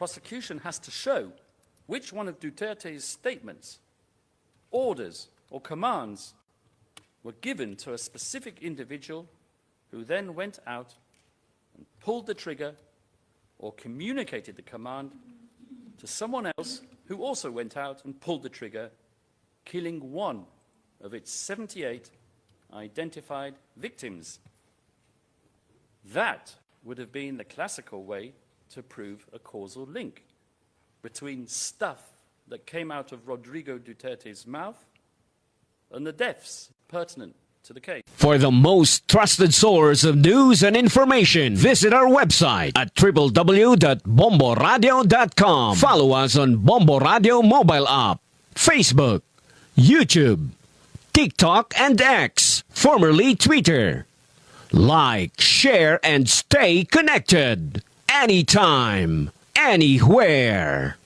prosecution has to show which one of Duterte's statements, orders, or commands were given to a specific individual who then went out and pulled the trigger or communicated the command to someone else who also went out and pulled the trigger, killing one of its 78 identified victims. That would have been the classical way to prove a causal link between stuff that came out of Rodrigo Duterte's mouth and the deaths pertinent to the case. For the most trusted source of news and information, visit our website at www.bomboradio.com. Follow us on Bombo Radio mobile app, Facebook, YouTube, TikTok, and X, formerly Twitter. Like, share, and stay connected. Anytime, anywhere.